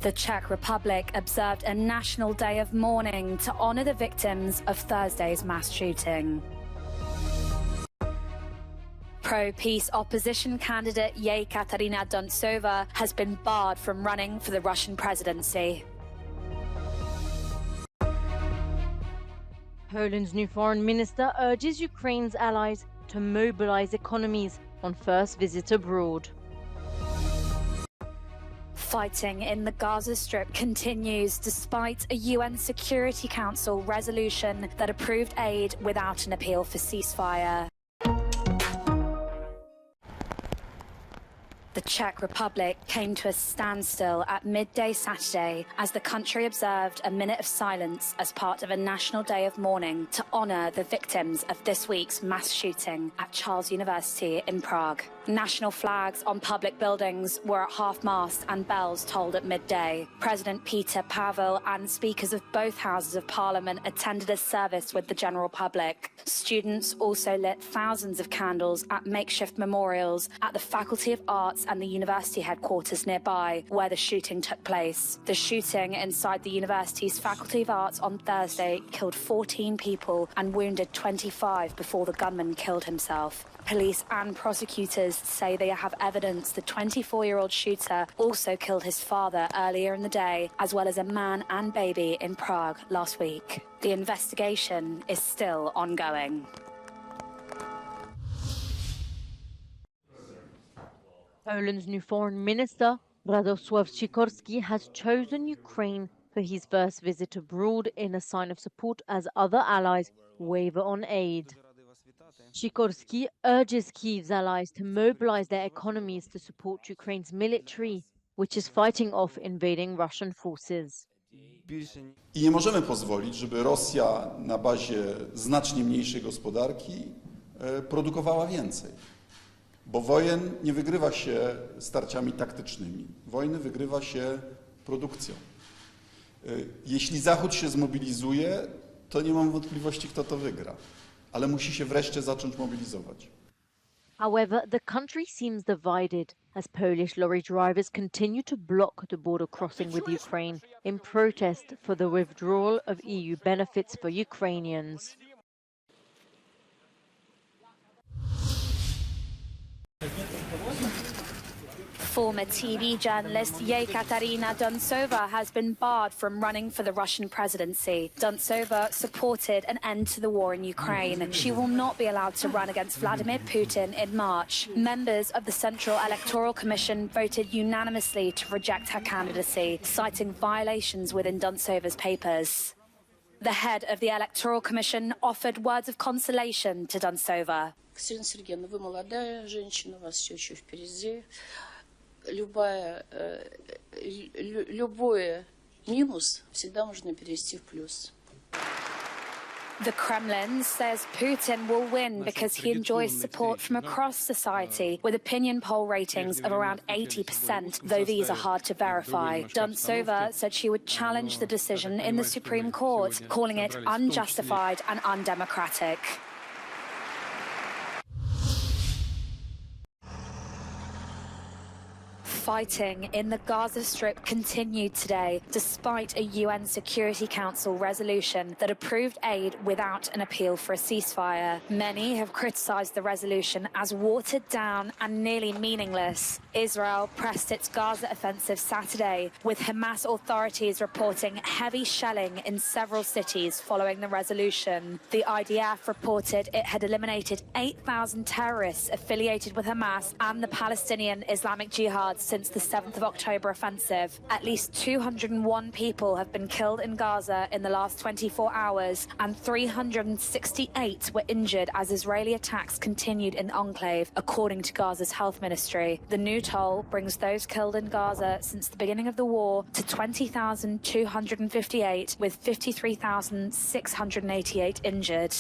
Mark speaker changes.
Speaker 1: The Czech Republic observed a national day of mourning to honour the victims of Thursday's mass shooting. Pro-peace opposition candidate Katarina Dontsova has been barred from running for the Russian presidency.
Speaker 2: Poland's new foreign minister urges Ukraine's allies to mobilize economies on first visit abroad.
Speaker 1: Fighting in the Gaza Strip continues despite a UN Security Council resolution that approved aid without an appeal for ceasefire. The Czech Republic came to a standstill at midday Saturday as the country observed a minute of silence as part of a national day of mourning to honour the victims of this week's mass shooting at Charles University in Prague. National flags on public buildings were at half-mast and bells tolled at midday. President Peter Pavel and speakers of both houses of parliament attended a service with the general public. Students also lit thousands of candles at makeshift memorials at the Faculty of Arts and the university headquarters nearby, where the shooting took place. The shooting inside the university's Faculty of Arts on Thursday killed 14 people and wounded 25 before the gunman killed himself. Police and prosecutors say they have evidence the 24-year-old shooter also killed his father earlier in the day, as well as a man and baby in Prague last week. The investigation is still ongoing.
Speaker 2: Poland's new foreign minister, Radosław Sikorski, has chosen Ukraine for his first visit abroad in a sign of support as other allies waver on aid. Sikorski urges Kyiv's allies to mobilize their economies to support Ukraine's military, which is fighting off invading Russian forces.
Speaker 3: I nie możemy pozwolić, żeby Rosja na bazie znacznie mniejszej gospodarki produkowała więcej. Bo wojen nie wygrywa się starciami taktycznymi. Wojny wygrywa się produkcją. Jeśli Zachód się zmobilizuje, to nie mam wątpliwości, kto to wygra. Ale musi się wreszcie zacząć mobilizować.
Speaker 2: However, the country seems divided as Polish lorry drivers continue to block the border crossing with Ukraine in protest for the withdrawal of EU benefits for Ukrainians.
Speaker 1: Former TV journalist Katarina Dontsova has been barred from running for the Russian presidency. Dontsova supported an end to the war in Ukraine. She will not be allowed to run against Vladimir Putin in March. Members of the Central Electoral Commission voted unanimously to reject her candidacy, citing violations within Dontsova's papers. The head of the Electoral Commission offered words of consolation to Dontsova.
Speaker 4: Катерина Сергеевна, вы молодая женщина, у вас все еще впереди. Любой минус всегда можно перевести в плюс.
Speaker 1: The Kremlin says Putin will win because he enjoys support from across society, with opinion poll ratings of around 80%, though these are hard to verify. Dontsova said she would challenge the decision in the Supreme Court, calling it unjustified and undemocratic. Fighting in the Gaza Strip continued today, despite a UN Security Council resolution that approved aid without an appeal for a ceasefire. Many have criticised the resolution as watered down and nearly meaningless. Israel pressed its Gaza offensive Saturday, with Hamas authorities reporting heavy shelling in several cities following the resolution. The IDF reported it had eliminated 8,000 terrorists affiliated with Hamas and the Palestinian Islamic Jihad since the 7th of October offensive. At least 201 people have been killed in Gaza in the last 24 hours, and 368 were injured as Israeli attacks continued in Enclave, according to Gaza's health ministry. The new toll brings those killed in Gaza since the beginning of the war to 20,258, with 53,688 injured.